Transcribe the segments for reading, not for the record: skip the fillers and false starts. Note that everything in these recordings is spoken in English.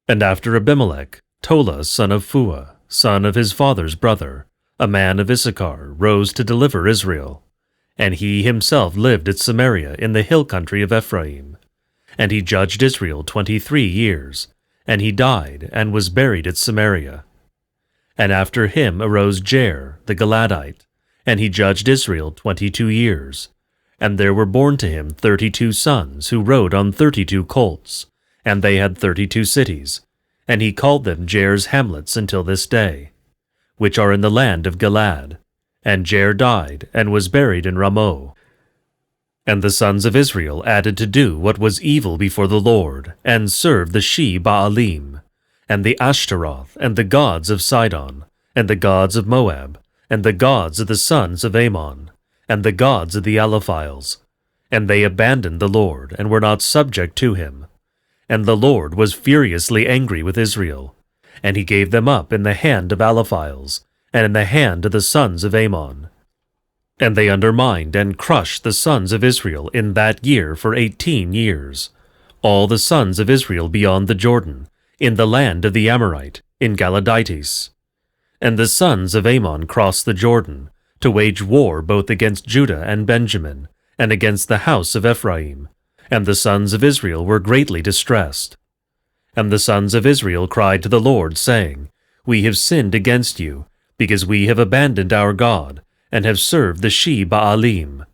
And after Abimelech, Tola son of Phua, son of his father's brother, a man of Issachar, rose to deliver Israel. And he himself lived at Samaria in the hill country of Ephraim. And he judged Israel 23 years, and he died and was buried at Samaria. And after him arose Jair the Gileadite, and he judged Israel 22 years. And there were born to him 32 sons, who rode on 32 colts, and they had 32 cities, and he called them Jair's hamlets until this day, which are in the land of Gilead. And Jair died, and was buried in Ramoth. And the sons of Israel added to do what was evil before the Lord, and served the She-Baalim, and the Ashtaroth, and the gods of Sidon, and the gods of Moab, and the gods of the sons of Ammon, and the gods of the Aliphiles. And they abandoned the Lord, and were not subject to him. And the Lord was furiously angry with Israel, and he gave them up in the hand of Aliphiles, and in the hand of the sons of Ammon. And they undermined and crushed the sons of Israel in that year for 18 years, all the sons of Israel beyond the Jordan, in the land of the Amorite, in Galadites. And the sons of Ammon crossed the Jordan, to wage war both against Judah and Benjamin, and against the house of Ephraim. And the sons of Israel were greatly distressed. And the sons of Israel cried to the Lord, saying, We have sinned against you, because we have abandoned our God, and have served the She-Baalim.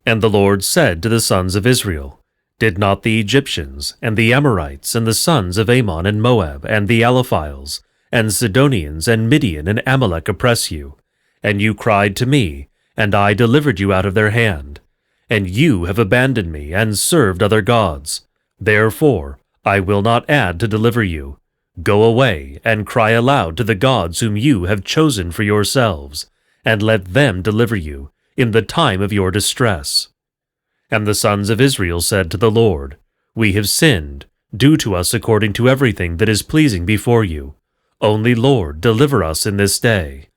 And the Lord said to the sons of Israel, Did not the Egyptians, and the Amorites, and the sons of Ammon and Moab, and the Aliphiles, and Sidonians, and Midian, and Amalek oppress you? And you cried to me, and I delivered you out of their hand. And you have abandoned me, and served other gods. Therefore I will not add to deliver you. Go away, and cry aloud to the gods whom you have chosen for yourselves, and let them deliver you in the time of your distress. And the sons of Israel said to the Lord, We have sinned. Do to us according to everything that is pleasing before you. Only, Lord, deliver us in this day.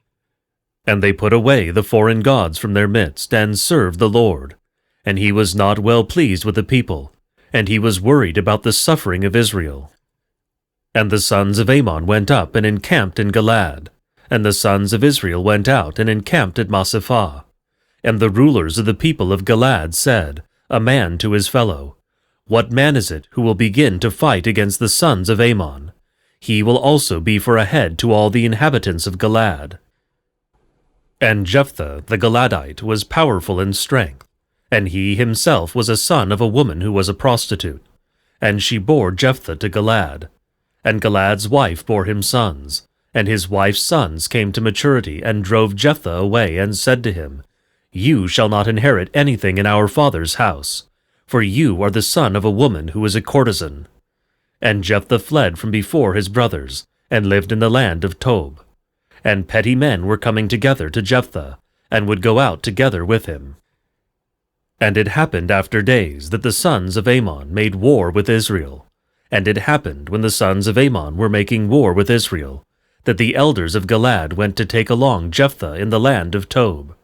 And they put away the foreign gods from their midst, and served the Lord. And he was not well pleased with the people, and he was worried about the suffering of Israel. And the sons of Ammon went up and encamped in Gilead, and the sons of Israel went out and encamped at Masaphah. And the rulers of the people of Gilead said, a man to his fellow, What man is it who will begin to fight against the sons of Ammon? He will also be for a head to all the inhabitants of Gilead. And Jephthah the Gileadite was powerful in strength, and he himself was a son of a woman who was a prostitute. And she bore Jephthah to Gilead. And Gilead's wife bore him sons, and his wife's sons came to maturity, and drove Jephthah away, and said to him, You shall not inherit anything in our father's house, for you are the son of a woman who is a courtesan. And Jephthah fled from before his brothers, and lived in the land of Tob. And petty men were coming together to Jephthah, and would go out together with him. And it happened after days that the sons of Ammon made war with Israel. And it happened when the sons of Ammon were making war with Israel, that the elders of Gilead went to take along Jephthah in the land of Tob.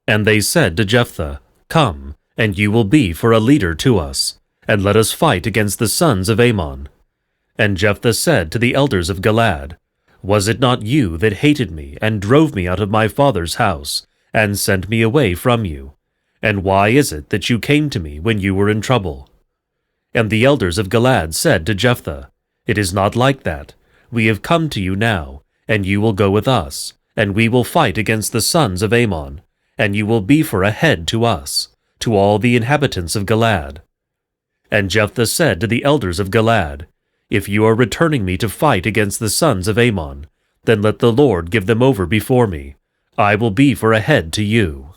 And they said to Jephthah, Come, and you will be for a leader to us, and let us fight against the sons of Ammon. And Jephthah said to the elders of Gilead, Was it not you that hated me, and drove me out of my father's house, and sent me away from you? And why is it that you came to me when you were in trouble? And the elders of Gilead said to Jephthah, It is not like that. We have come to you now, and you will go with us, and we will fight against the sons of Ammon, and you will be for a head to us, to all the inhabitants of Gilead. And Jephthah said to the elders of Gilead, If you are returning me to fight against the sons of Ammon, then let the Lord give them over before me. I will be for a head to you.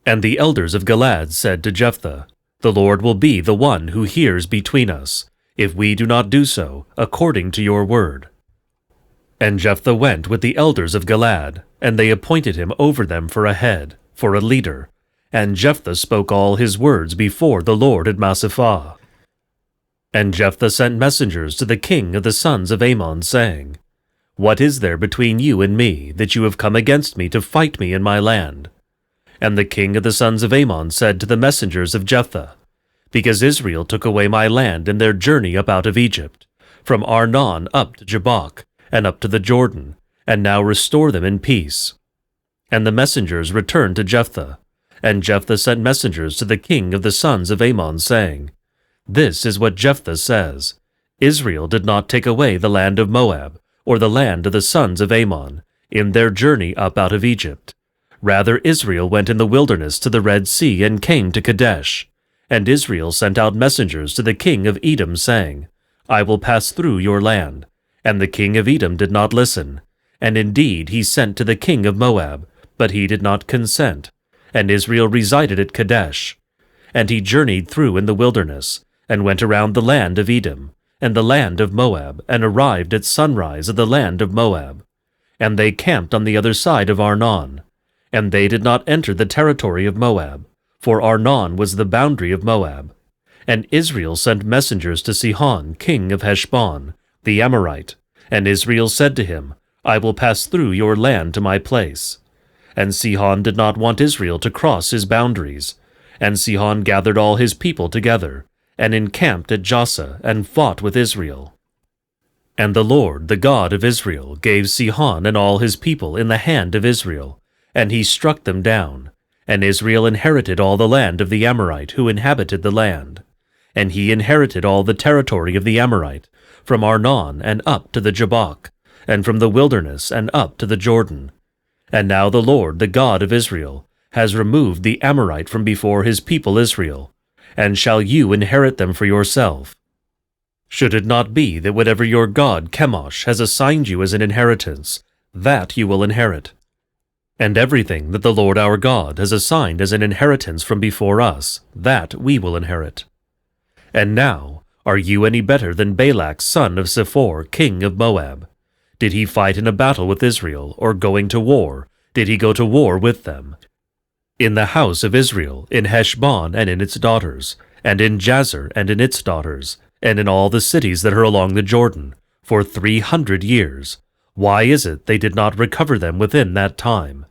And the elders of Gilead said to Jephthah, The Lord will be the one who hears between us, if we do not do so, according to your word. And Jephthah went with the elders of Gilead, and they appointed him over them for a head, for a leader. And Jephthah spoke all his words before the Lord at Masaphah. And Jephthah sent messengers to the king of the sons of Ammon, saying, What is there between you and me, that you have come against me to fight me in my land? And the king of the sons of Ammon said to the messengers of Jephthah, Because Israel took away my land in their journey up out of Egypt, from Arnon up to Jabbok, and up to the Jordan, and now restore them in peace. And the messengers returned to Jephthah. And Jephthah sent messengers to the king of the sons of Ammon, saying, This is what Jephthah says, Israel did not take away the land of Moab, or the land of the sons of Ammon, in their journey up out of Egypt. Rather Israel went in the wilderness to the Red Sea, and came to Kadesh. And Israel sent out messengers to the king of Edom, saying, I will pass through your land. And the king of Edom did not listen. And indeed he sent to the king of Moab, but he did not consent. And Israel resided at Kadesh. And he journeyed through in the wilderness, and went around the land of Edom, and the land of Moab, and arrived at sunrise of the land of Moab. And they camped on the other side of Arnon. And they did not enter the territory of Moab, for Arnon was the boundary of Moab. And Israel sent messengers to Sihon, king of Heshbon, the Amorite. And Israel said to him, I will pass through your land to my place. And Sihon did not want Israel to cross his boundaries. And Sihon gathered all his people together, and encamped at Jossa, and fought with Israel. And the Lord, the God of Israel, gave Sihon and all his people in the hand of Israel, and he struck them down. And Israel inherited all the land of the Amorite who inhabited the land. And he inherited all the territory of the Amorite, from Arnon and up to the Jabbok, and from the wilderness and up to the Jordan. And now the Lord, the God of Israel, has removed the Amorite from before his people Israel, and shall you inherit them for yourself? Should it not be that whatever your god Chemosh has assigned you as an inheritance, that you will inherit? And everything that the Lord our God has assigned as an inheritance from before us, that we will inherit. And now, are you any better than Balak son of Zippor, king of Moab? Did he fight in a battle with Israel, or going to war, did he go to war with them? In the house of Israel, in Heshbon and in its daughters, and in Jazer and in its daughters, and in all the cities that are along the Jordan, for 300 years. Why is it they did not recover them within that time?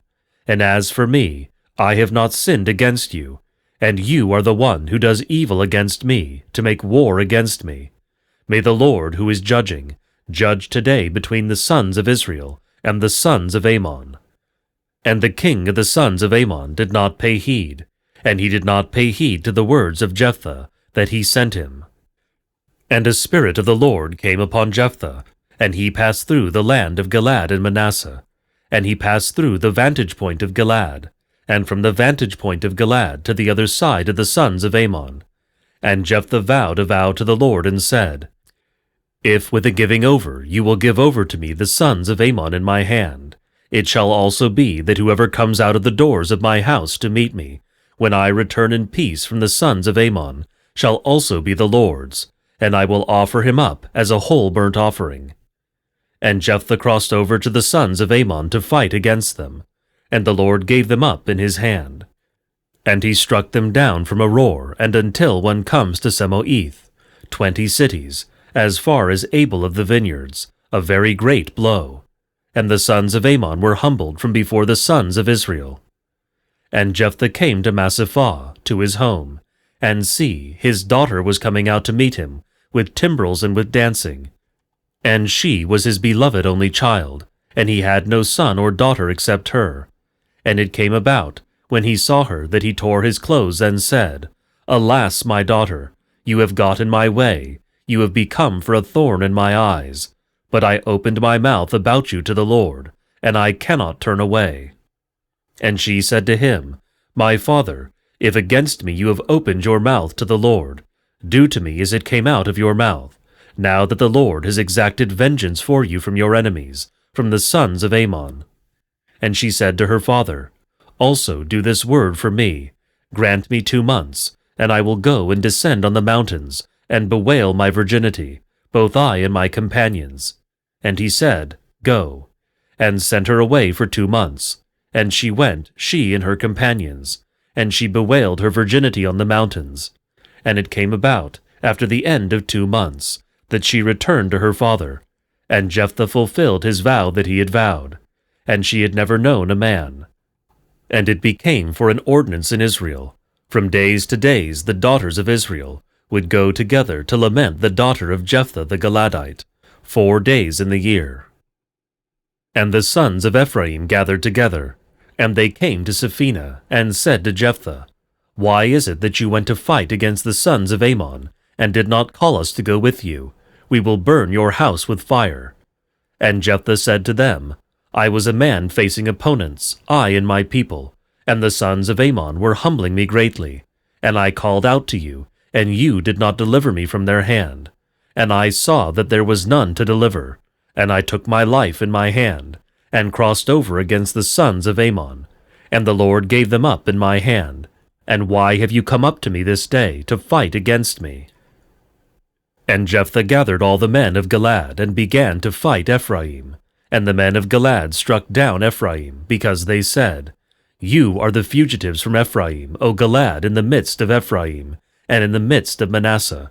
And as for me, I have not sinned against you, and you are the one who does evil against me, to make war against me. May the Lord, who is judging, judge today between the sons of Israel and the sons of Ammon. And the king of the sons of Ammon did not pay heed, and he did not pay heed to the words of Jephthah that he sent him. And a spirit of the Lord came upon Jephthah, and he passed through the land of Gilead and Manasseh. And he passed through the vantage point of Gilead, and from the vantage point of Gilead to the other side of the sons of Ammon. And Jephthah vowed a vow to the Lord, and said, If with a giving over you will give over to me the sons of Ammon in my hand, it shall also be that whoever comes out of the doors of my house to meet me, when I return in peace from the sons of Ammon, shall also be the Lord's, and I will offer him up as a whole burnt offering. And Jephthah crossed over to the sons of Ammon to fight against them, and the Lord gave them up in his hand. And he struck them down from Aroer, and until one comes to Semoeth, 20 cities, as far as Abel of the vineyards, a very great blow. And the sons of Ammon were humbled from before the sons of Israel. And Jephthah came to Massifah, to his home, and see, his daughter was coming out to meet him, with timbrels and with dancing. And she was his beloved only child, and he had no son or daughter except her. And it came about, when he saw her, that he tore his clothes, and said, Alas, my daughter, you have got in my way, you have become for a thorn in my eyes. But I opened my mouth about you to the Lord, and I cannot turn away. And she said to him, My father, if against me you have opened your mouth to the Lord, do to me as it came out of your mouth, now that the Lord has exacted vengeance for you from your enemies, from the sons of Ammon. And she said to her father, Also do this word for me, grant me 2 months, and I will go and descend on the mountains, and bewail my virginity, both I and my companions. And he said, Go, and sent her away for 2 months. And she went, she and her companions, and she bewailed her virginity on the mountains. And it came about, after the end of 2 months, that she returned to her father. And Jephthah fulfilled his vow that he had vowed, and she had never known a man. And it became for an ordinance in Israel, from days to days the daughters of Israel would go together to lament the daughter of Jephthah the Gileadite, 4 days in the year. And the sons of Ephraim gathered together, and they came to Sephina, and said to Jephthah, Why is it that you went to fight against the sons of Ammon, and did not call us to go with you? We will burn your house with fire. And Jephthah said to them, I was a man facing opponents, I and my people, and the sons of Ammon were humbling me greatly. And I called out to you, and you did not deliver me from their hand. And I saw that there was none to deliver, and I took my life in my hand, and crossed over against the sons of Ammon, and the Lord gave them up in my hand. And why have you come up to me this day to fight against me? And Jephthah gathered all the men of Gilead, and began to fight Ephraim. And the men of Gilead struck down Ephraim, because they said, You are the fugitives from Ephraim, O Gilead, in the midst of Ephraim, and in the midst of Manasseh.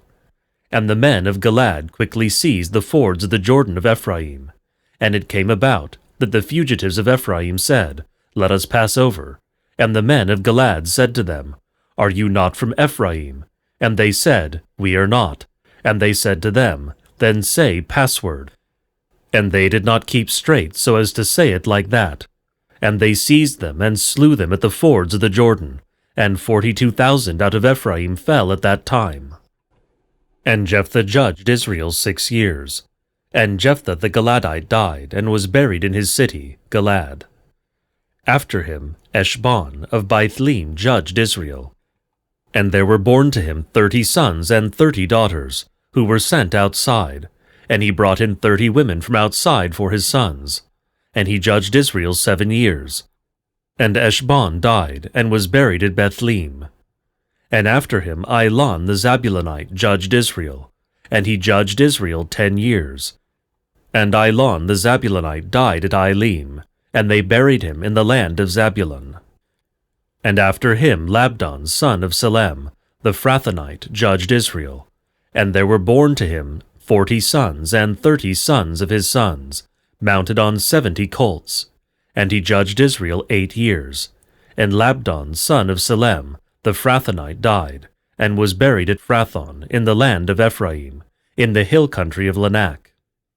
And the men of Gilead quickly seized the fords of the Jordan of Ephraim. And it came about that the fugitives of Ephraim said, Let us pass over. And the men of Gilead said to them, Are you not from Ephraim? And they said, We are not. And they said to them, Then say password. And they did not keep straight so as to say it like that. And they seized them and slew them at the fords of the Jordan, and 42,000 out of Ephraim fell at that time. And Jephthah judged Israel 6 years. And Jephthah the Gileadite died, and was buried in his city, Gilead. After him Eshbon of Bithlehem judged Israel. And there were born to him 30 sons and 30 daughters, who were sent outside, and he brought in 30 women from outside for his sons. And he judged Israel 7 years. And Eshbon died, and was buried at Bethlehem. And after him Elon the Zabulonite judged Israel, and he judged Israel 10 years. And Elon the Zabulonite died at Elim, and they buried him in the land of Zabulon. And after him Labdon son of Selem, the Phrathonite, judged Israel. And there were born to him 40 sons and 30 sons of his sons, mounted on 70 colts. And he judged Israel 8 years. And Labdon son of Selem, the Phrathonite, died, and was buried at Phrathon in the land of Ephraim, in the hill country of Lanak.